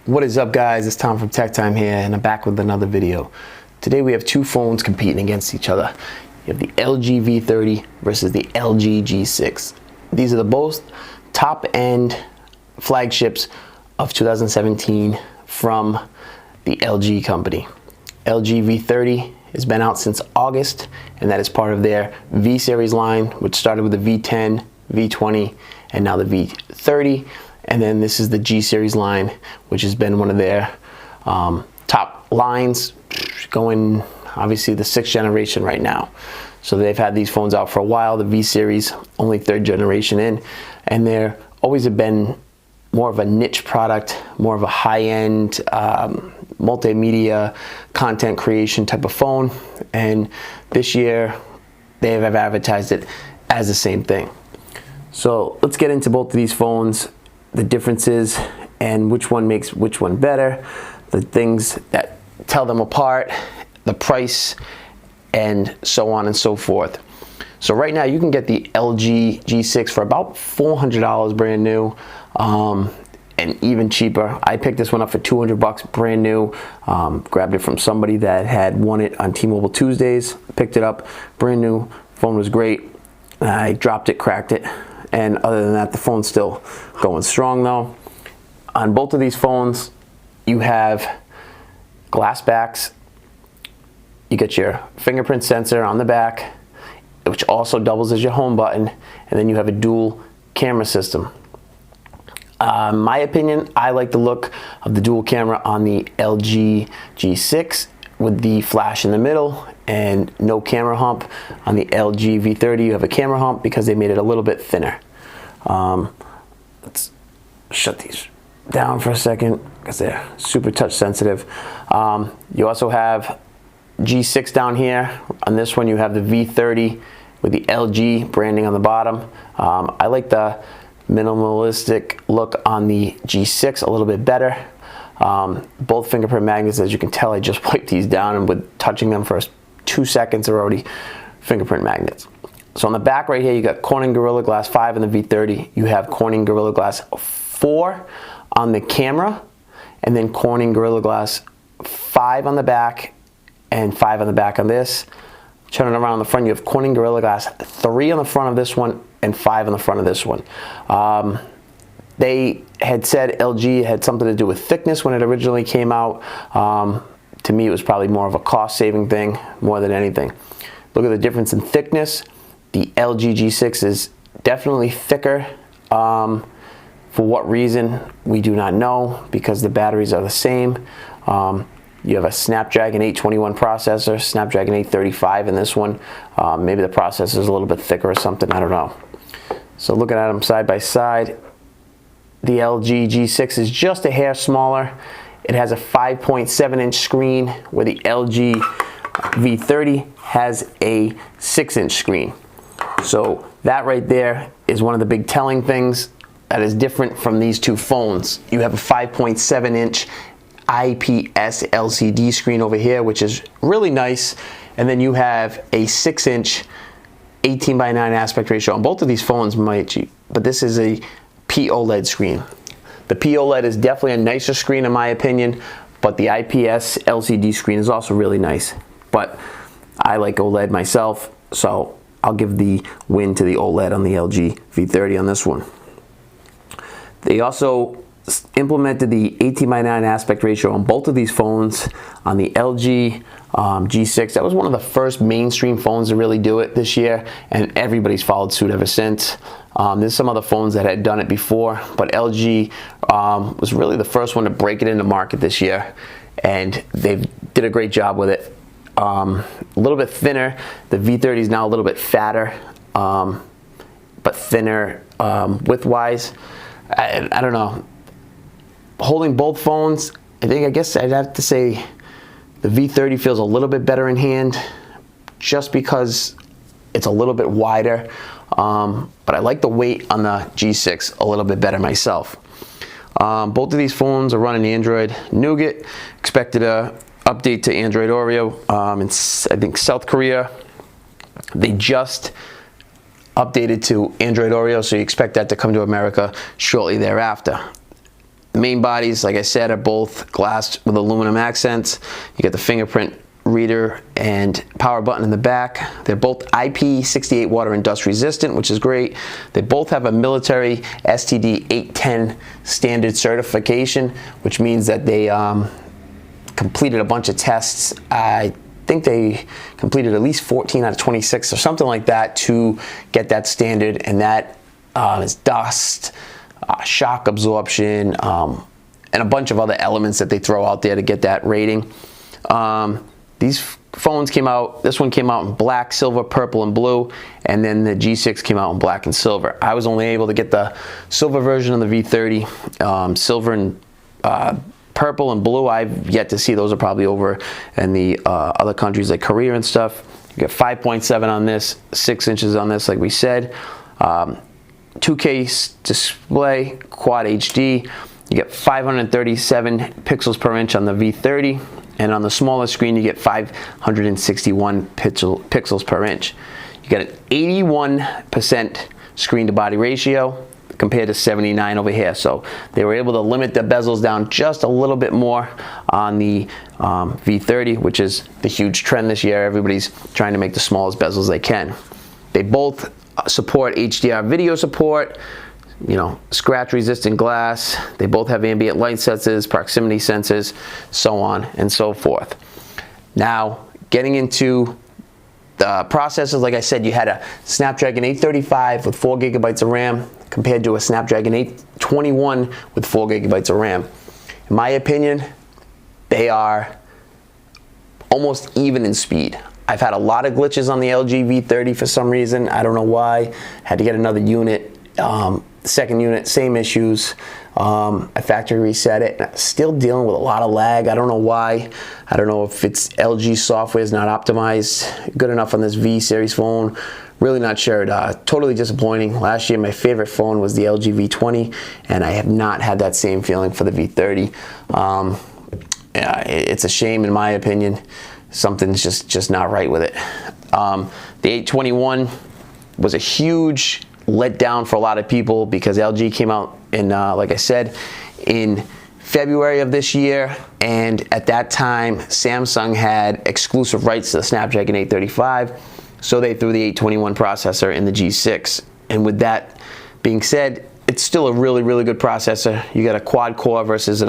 What is up, guys? It's Tom from Tech Time here, and I'm back with another video. Today we have two phones competing against each other. You have the LG V30 versus the LG G6. These are the both top-end flagships of 2017 from the LG company. LG V30 has been out since August, and that is part of their V series line, which started with the V10, V20, and now the V30. And then this is the G series line, which has been one of their top lines, going obviously the 6th generation right now. So they've had these phones out for a while. The V series, only 3rd generation in, and they're always have been more of a niche product, more of a high-end multimedia content creation type of phone. And this year they have advertised it as the same thing. So let's get into both of these phones, the differences and which one makes which one better, the things that tell them apart, the price, and so on and so forth. So right now you can get the LG G6 for about $400 brand new, and even cheaper. I picked this one up for 200 bucks brand new. Grabbed it from somebody that had won it on T-Mobile Tuesdays. Picked it up brand new. Phone was great. I dropped it, cracked it, and other than that, the phone's still going strong though. On both of these phones, you have glass backs. You get your fingerprint sensor on the back, which also doubles as your home button, and then you have a dual camera system. In my opinion, I like the look of the dual camera on the LG G6 with the flash in the middle and no camera hump. On the LG V30 you have a camera hump because they made it a little bit thinner. Let's shut these down for a second because they're super touch sensitive. You also have G6 down here. On this one you have the V30 with the LG branding on the bottom. I like the minimalistic look on the G6 a little bit better. Both fingerprint magnets, as you can tell, I just wiped these down, and with touching them for 2 seconds they're already fingerprint magnets. So on the back right here you got Corning Gorilla Glass 5 in the V30. You have Corning Gorilla Glass 4 on the camera, and then Corning Gorilla Glass 5 on the back and 5 on the back on this. Turning around on the front, you have Corning Gorilla Glass 3 on the front of this one and 5 on the front of this one. They had said LG had something to do with thickness when it originally came out. To me, it was probably more of a cost-saving thing more than anything. Look at the difference in thickness. The LG G6 is definitely thicker. For what reason, we do not know, because the batteries are the same. You have a Snapdragon 821 processor, Snapdragon 835 in this one. Maybe the processor is a little bit thicker or something, I don't know. So looking at them side by side, the LG G6 is just a hair smaller. It has a 5.7-inch screen, where the LG V30 has a 6-inch screen. So that right there is one of the big telling things that is different from these two phones. You have a 5.7-inch IPS LCD screen over here, which is really nice, and then you have a 6-inch 18:9 aspect ratio on both of these phones, but this is a POLED screen. The POLED is definitely a nicer screen in my opinion, but the IPS LCD screen is also really nice. But I like OLED myself, so I'll give the win to the OLED on the LG V30 on this one. They also implemented the 18:9 aspect ratio on both of these phones. On the LG G6, that was one of the first mainstream phones to really do it this year, and everybody's followed suit ever since. There's some other phones that had done it before, but LG was really the first one to break it into market this year, and they did a great job with it. A little bit thinner. The V30 is now a little bit fatter, but thinner width-wise. I don't know. Holding both phones, I guess I'd have to say the V30 feels a little bit better in hand, just because it's a little bit wider, but I like the weight on the G6 a little bit better myself. Both of these phones are running Android Nougat. Expected a update to Android Oreo in, I think, South Korea. They just updated to Android Oreo, so you expect that to come to America shortly thereafter. The main bodies, like I said, are both glassed with aluminum accents. You get the fingerprint reader and power button in the back. They're both IP68 water and dust resistant, which is great. They both have a military STD 810 standard certification, which means that they completed a bunch of tests. I think they completed at least 14 out of 26 or something like that to get that standard, and that is dust, shock absorption, and a bunch of other elements that they throw out there to get that rating. These phones came out, this one came out in black, silver, purple, and blue, and then the G6 came out in black and silver. I was only able to get the silver version of the V30, silver and purple and blue. I've yet to see. Those are probably over in the other countries like Korea and stuff. You get 5.7 on this, 6 inches on this, like we said. 2K display, quad HD. You get 537 pixels per inch on the V30, and on the smaller screen you get 561 pixels per inch. You get an 81% screen to body ratio compared to 79 over here. So they were able to limit the bezels down just a little bit more on the V30, which is the huge trend this year. Everybody's trying to make the smallest bezels they can. They both support HDR video support, you know, scratch resistant glass. They both have ambient light sensors, proximity sensors, so on and so forth. Now, getting into the processors, like I said, you had a Snapdragon 835 with 4 gigabytes of RAM compared to a Snapdragon 821 with 4 gigabytes of RAM. In my opinion, they are almost even in speed. I've had a lot of glitches on the LG V30 for some reason. I don't know why. Had to get another unit. Second unit, same issues. I factory reset it. Still dealing with a lot of lag. I don't know why. I don't know if it's LG software is not optimized good enough on this V series phone. Really not sure. Totally disappointing. Last year my favorite phone was the LG V20, and I have not had that same feeling for the V30. Yeah, it's a shame in my opinion. Something's just not right with it. The 821 was a huge letdown for a lot of people because LG came out in, like I said, in February of this year, and at that time Samsung had exclusive rights to the Snapdragon 835, so they threw the 821 processor in the G6. And with that being said, it's still a really good processor. You got a quad core versus an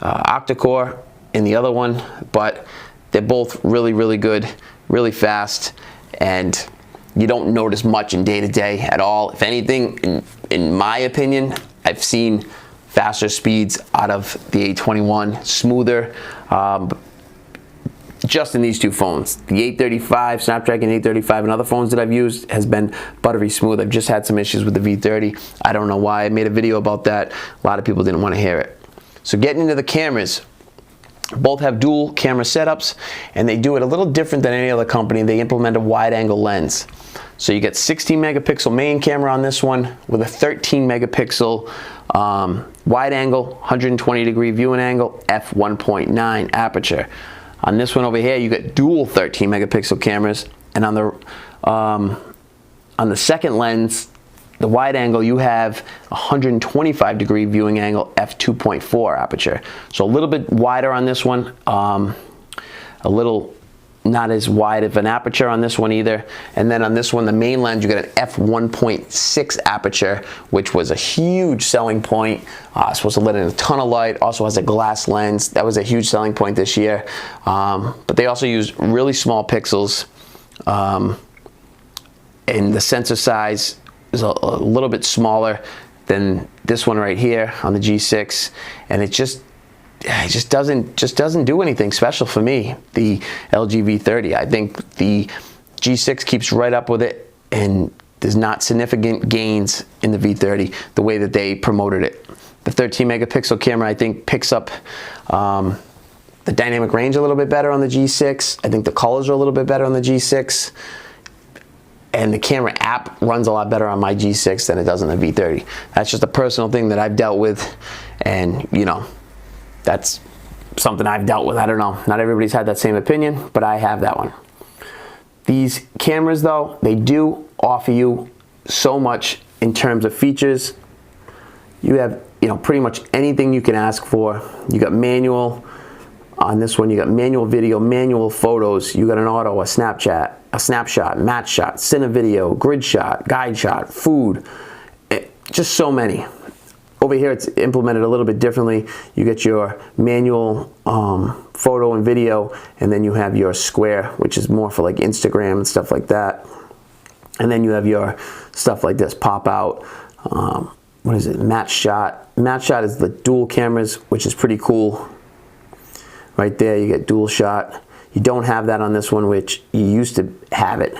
octa-core in the other one, but they're both really good, really fast, and you don't notice much in day-to-day at all. If anything, in my opinion, I've seen faster speeds out of the 821, smoother, just in these two phones. The 835, Snapdragon 835, and other phones that I've used has been buttery smooth. I've just had some issues with the V30. I don't know why. I made a video about that. A lot of people didn't want to hear it. So getting into the cameras, both have dual camera setups, and they do it a little different than any other company. They implement a wide angle lens. So you get 16 megapixel main camera on this one with a 13 megapixel wide angle, 120 degree viewing angle, f1.9 aperture. On this one over here, you get dual 13 megapixel cameras, and on the second lens, the wide angle, you have 125 degree viewing angle, f2.4 aperture. So a little bit wider on this one, a little not as wide of an aperture on this one either. And then on this one, the main lens, you get an f1.6 aperture, which was a huge selling point. Supposed to let in a ton of light. Also has a glass lens. That was a huge selling point this year. But they also use really small pixels, and the sensor size is a little bit smaller than this one right here on the G6, and it just doesn't do anything special for me, the LG V30. I think the G6 keeps right up with it, and there's not significant gains in the V30 the way that they promoted it. The 13 megapixel camera, I think, picks up the dynamic range a little bit better on the G6. I think the colors are a little bit better on the G6. And the camera app runs a lot better on my G6 than it does on the V30. That's just a personal thing that I've dealt with, and you know, that's something I've dealt with. I don't know, not everybody's had that same opinion, but I have that one. These cameras though, they do offer you so much in terms of features. You have you know, pretty much anything you can ask for. You got manual on this one. You got manual video, manual photos. You got an auto, a snapshot, match shot, cine video, grid shot, guide shot, food. Just so many. Over here it's implemented a little bit differently. You get your manual photo and video, and then you have your square, which is more for like Instagram and stuff like that. And then you have your stuff like this, pop out. What is it? Match shot. Match shot is the dual cameras, which is pretty cool. Right there, you get dual shot. You don't have that on this one, which you used to have it.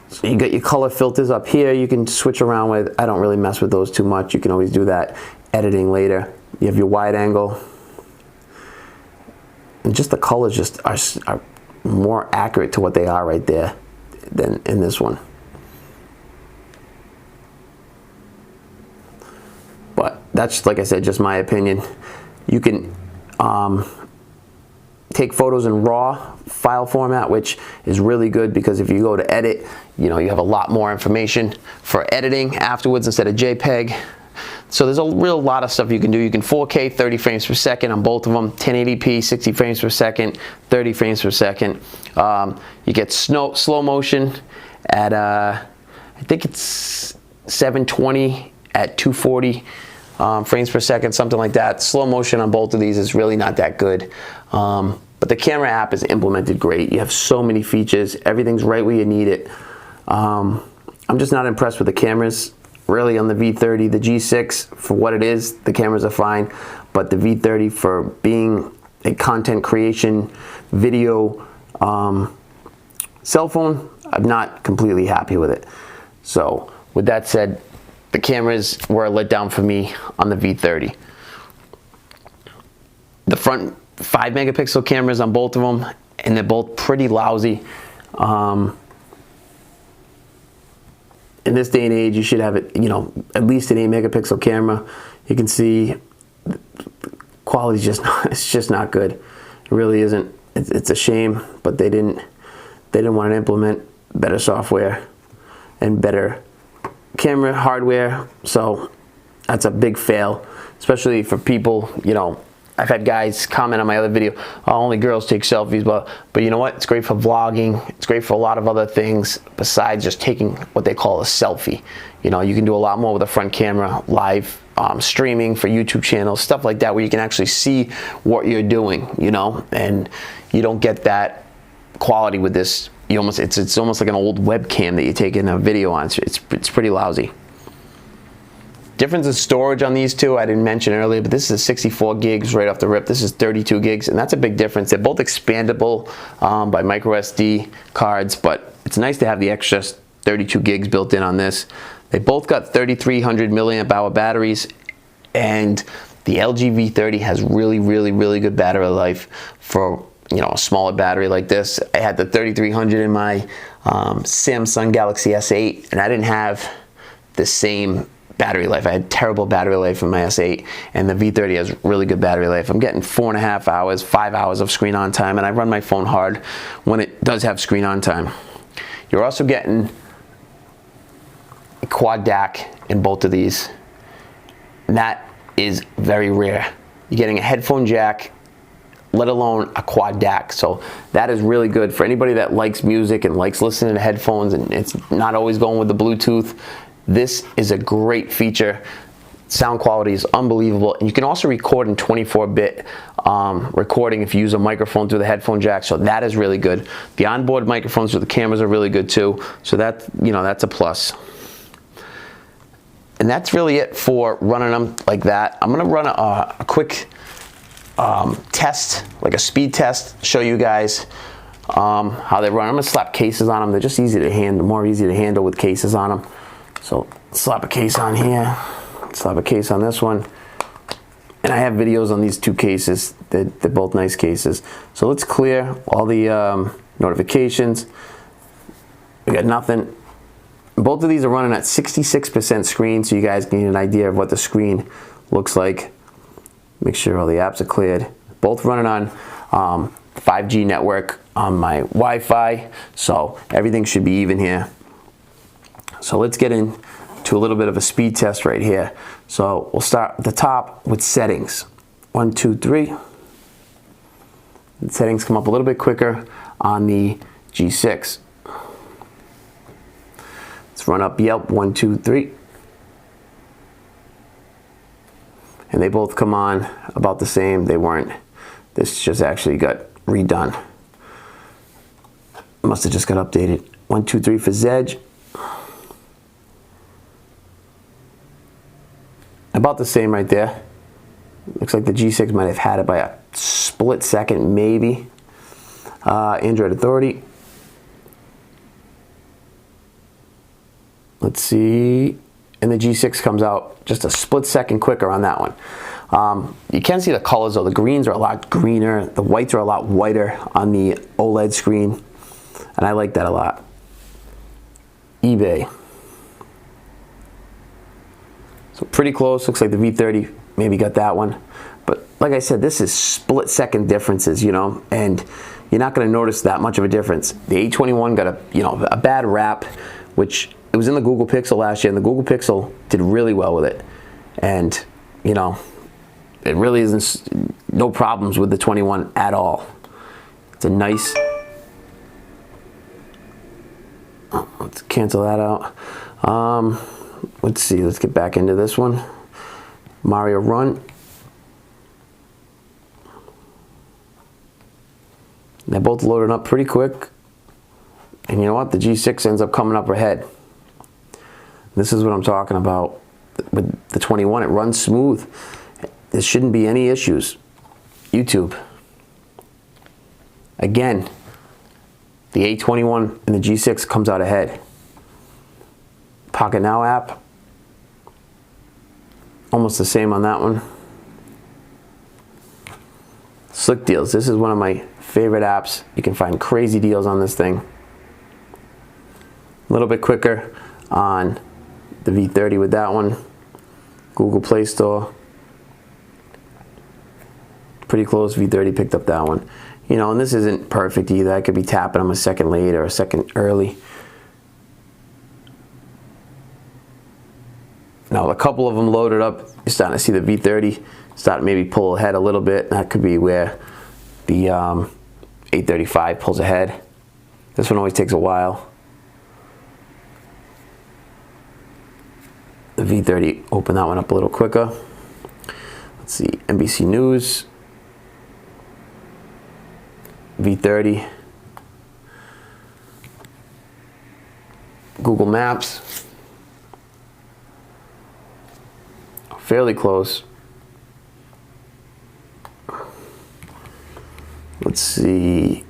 So you got your color filters up here you can switch around with. I don't really mess with those too much. You can always do that editing later. You have your wide angle. And just the colors just are more accurate to what they are right there than in this one. But that's, like I said, just my opinion. You can take photos in RAW file format, which is really good because if you go to edit, you know, you have a lot more information for editing afterwards instead of JPEG. So there's a real lot of stuff you can do. You can 4K 30 frames per second on both of them, 1080p 60 frames per second, 30 frames per second. You get slow motion at I think it's 720 at 240 frames per second, something like that. Slow motion on both of these is really not that good. But the camera app is implemented great. You have so many features. Everything's right where you need it. I'm just not impressed with the cameras. Really on the V30, the G6, for what it is, the cameras are fine. But the V30 for being a content creation video cell phone, I'm not completely happy with it. So with that said, the cameras were a letdown for me on the V30. The front 5 megapixel cameras on both of them, and they're both pretty lousy. In this day and age, you should have it, you know, at least an 8 megapixel camera. You can see the quality's just not, it's just not good. It really isn't. It's a shame, but they didn't want to implement better software and better camera hardware. So that's a big fail, especially for people, you know. I've had guys comment on my other video, oh, only girls take selfies, but you know what? It's great for vlogging. It's great for a lot of other things besides just taking what they call a selfie. You know, you can do a lot more with a front camera, live streaming for YouTube channels, stuff like that, where you can actually see what you're doing, you know, and you don't get that quality with this. It's almost like an old webcam that you take in a video on. It's pretty lousy. Difference in storage on these two, I didn't mention earlier, but this is 64 gigs right off the rip. This is 32 gigs, and that's a big difference. They're both expandable by micro SD cards, but it's nice to have the extra 32 gigs built in on this. They both got 3,300 milliamp hour batteries, and the LG V30 has really, really, really good battery life for, you know, a smaller battery like this. I had the 3,300 in my Samsung Galaxy S8, and I didn't have the same battery life. I had terrible battery life in my S8, and the V30 has really good battery life. I'm getting 4.5 hours, 5 hours of screen on time, and I run my phone hard when it does have screen on time. You're also getting a quad DAC in both of these. And that is very rare. You're getting a headphone jack, let alone a quad DAC. So that is really good for anybody that likes music and likes listening to headphones, and it's not always going with the Bluetooth. This is a great feature. Sound quality is unbelievable, and you can also record in 24-bit recording if you use a microphone through the headphone jack, so that is really good. The onboard microphones with the cameras are really good too, so that, you know, that's a plus. And that's really it for running them like that. I'm gonna run a quick test, like a speed test, show you guys how they run. I'm gonna slap cases on them. They're just easy to handle, more easy to handle with cases on them. So slap a case on here, slap a case on this one, and I have videos on these two cases. They're both nice cases. So let's clear all the notifications. We got nothing. Both of these are running at 66% screen, so you guys can get an idea of what the screen looks like. Make sure all the apps are cleared. Both running on 5G network on my Wi-Fi, so everything should be even here. So let's get in to a little bit of a speed test right here. So we'll start at the top with settings. 1, 2, 3. The settings come up a little bit quicker on the G6. Let's run up Yelp, 1, 2, 3. And they both come on about the same. They weren't. This just actually got redone. Must have just got updated. 1, 2, 3 for Zedge. About the same right there. Looks like the G6 might have had it by a split second, maybe. Android Authority. Let's see. And the G6 comes out just a split second quicker on that one. You can see the colors though. The greens are a lot greener. The whites are a lot whiter on the OLED screen. And I like that a lot. eBay. So pretty close. Looks like the V30 maybe got that one. But like I said, this is split second differences, you know, and you're not going to notice that much of a difference. The A21 got a bad rap, which it was in the Google Pixel last year, and the Google Pixel did really well with it. And, you know, it really isn't, no problems with the 21 at all. It's a nice, let's cancel that out. Let's see, let's get back into this one. Mario Run. They're both loading up pretty quick. And you know what? The G6 ends up coming up ahead. This is what I'm talking about. With the 21, it runs smooth. There shouldn't be any issues. YouTube. Again, the A21 and the G6 comes out ahead. Pocket Now app. Almost the same on that one. Slick Deals. This is one of my favorite apps. You can find crazy deals on this thing. A little bit quicker on the V30 with that one. Google Play Store. Pretty close. V30 picked up that one. You know, and this isn't perfect either. I could be tapping them a second late or a second early. Now, a couple of them loaded up. You're starting to see the V30 start to maybe pull ahead a little bit. That could be where the 835 pulls ahead. This one always takes a while. The V30 open that one up a little quicker. Let's see, NBC News, V30, Google Maps, fairly close. Let's see,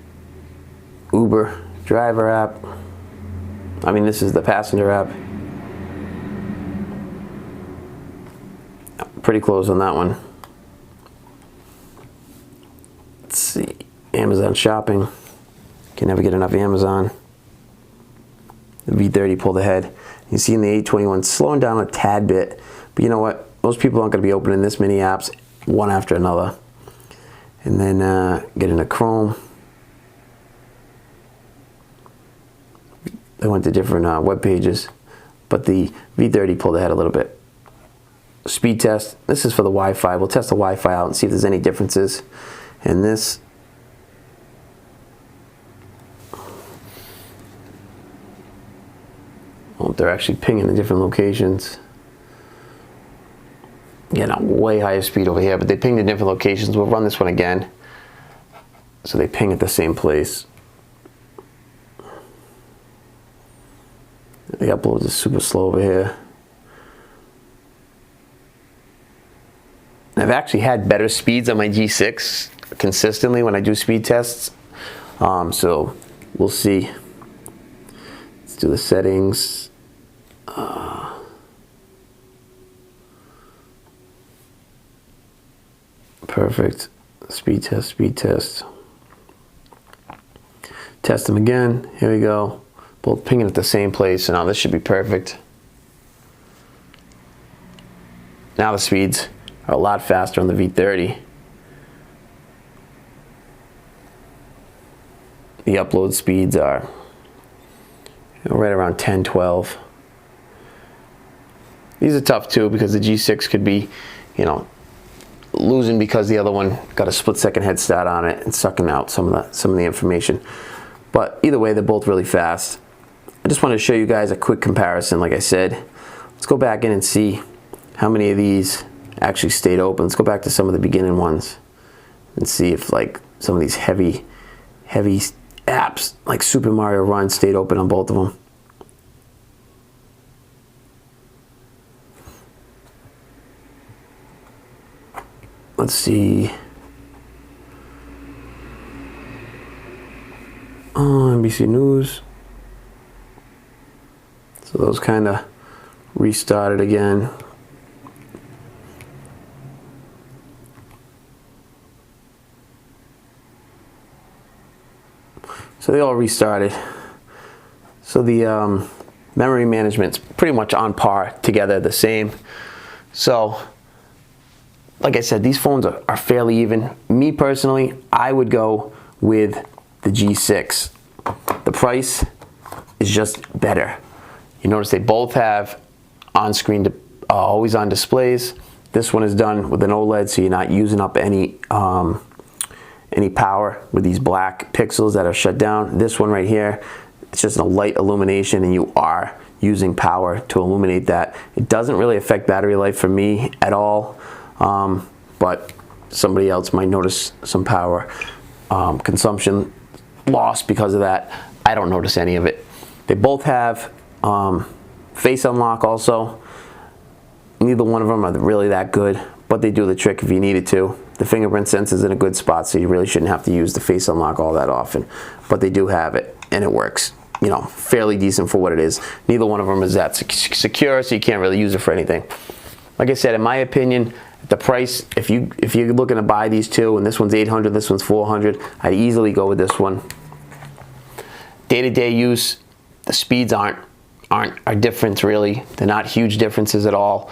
Uber driver app. I mean, this is the passenger app. Pretty close on that one. Let's see, Amazon shopping. Can never get enough Amazon. The V30 pulled ahead. You see in the A21 slowing down a tad bit, but you know what? Most people aren't going to be opening this many apps one after another. And then get into Chrome. They went to different web pages, but the V30 pulled ahead a little bit. Speed test. This is for the Wi-Fi. We'll test the Wi-Fi out and see if there's any differences in this. Well, they're actually pinging in different locations. Getting a way higher speed over here, but they pinged in different locations. We'll run this one again. So they ping at the same place. The upload is super slow over here. I've actually had better speeds on my G6 consistently when I do speed tests. So we'll see. Let's do the settings. Perfect. Speed test, speed test. Test them again. Here we go. Both pinging at the same place. So now this should be perfect. Now the speeds are a lot faster on the V30. The upload speeds are right around 10, 12. These are tough too because the G6 could be, you know, losing because the other one got a split-second head start on it and sucking out some of the information. But either way, they're both really fast. I just wanted to show you guys a quick comparison. Like I said, let's go back in and see how many of these actually stayed open. Let's go back to some of the beginning ones and see if like some of these heavy apps like Super Mario Run stayed open on both of them. Let's see. Oh, NBC News. So those kind of restarted again. So they all restarted. So the memory management's pretty much on par together, the same. So like I said, these phones are fairly even. Me personally, I would go with the G6. The price is just better. You notice they both have on-screen, always-on displays. This one is done with an OLED, so you're not using up any power with these black pixels that are shut down. This one right here, it's just a light illumination, and you are using power to illuminate that. It doesn't really affect battery life for me at all, but somebody else might notice some power consumption loss because of that. I don't notice any of it. They both have face unlock also. Neither one of them are really that good, but they do the trick if you needed to. The fingerprint sensor is in a good spot, so you really shouldn't have to use the face unlock all that often, but they do have it, and it works, you know, fairly decent for what it is. Neither one of them is that secure, so you can't really use it for anything. Like I said, in my opinion, the price, if you're looking to buy these two, and this one's $800, this one's $400, I'd easily go with this one. Day-to-day use, the speeds aren't different really. They're not huge differences at all.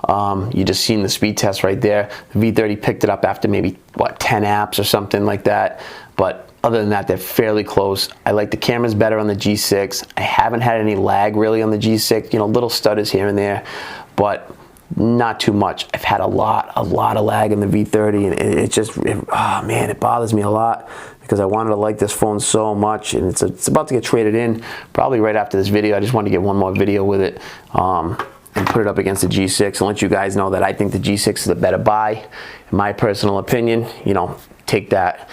You just seen the speed test right there. The V30 picked it up after maybe, what, 10 apps or something like that. But other than that, they're fairly close. I like the cameras better on the G6. I haven't had any lag really on the G6. You know, little stutters here and there, but not too much. I've had a lot of lag in the V30, and it just, oh man, it bothers me a lot because I wanted to like this phone so much, and it's about to get traded in probably right after this video. I just wanted to get one more video with it and put it up against the G6 and let you guys know that I think the G6 is a better buy. In my personal opinion, you know, take that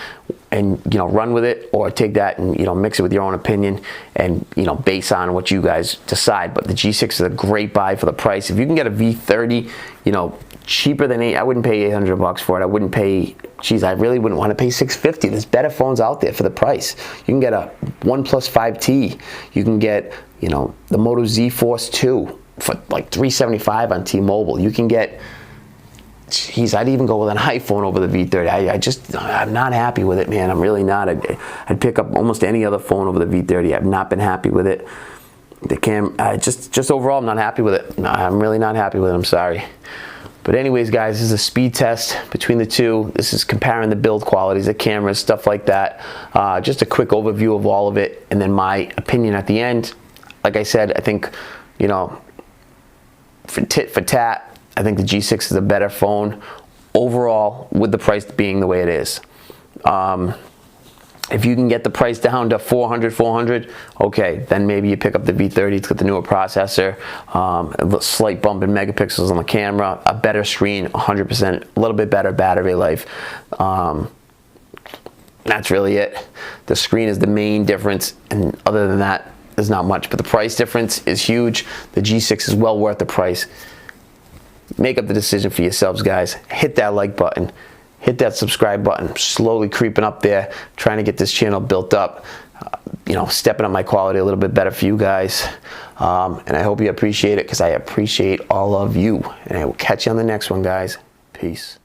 and, you know, run with it, or take that and, you know, mix it with your own opinion and, you know, base on what you guys decide. But the G6 is a great buy for the price. If you can get a V30, you know, cheaper than I wouldn't pay $800 for it. I wouldn't pay, geez, I really wouldn't want to pay $650. There's better phones out there for the price. You can get a OnePlus 5T. You can get, you know, the Moto Z Force 2 for like $375 on T-Mobile. You can get, geez, I'd even go with an iPhone over the V30. I'm not happy with it, man. I'm really not. I'd pick up almost any other phone over the V30. I've not been happy with it. The just overall, I'm not happy with it. No, I'm really not happy with it. I'm sorry. But anyways, guys, this is a speed test between the two. This is comparing the build qualities, the cameras, stuff like that. Just a quick overview of all of it, and then my opinion at the end. Like I said, I think, you know, for tit for tat, I think the G6 is a better phone overall, with the price being the way it is. If you can get the price down to $400, okay, then maybe you pick up the V30. It's got the newer processor, a slight bump in megapixels on the camera, a better screen, 100%, a little bit better battery life. That's really it. The screen is the main difference, and other than that, there's not much. But the price difference is huge. The G6 is well worth the price. Make up the decision for yourselves, guys. Hit that like button. Hit that subscribe button. Slowly creeping up there, trying to get this channel built up. You know, stepping up my quality a little bit better for you guys. And I hope you appreciate it, because I appreciate all of you. And I will catch you on the next one, guys. Peace.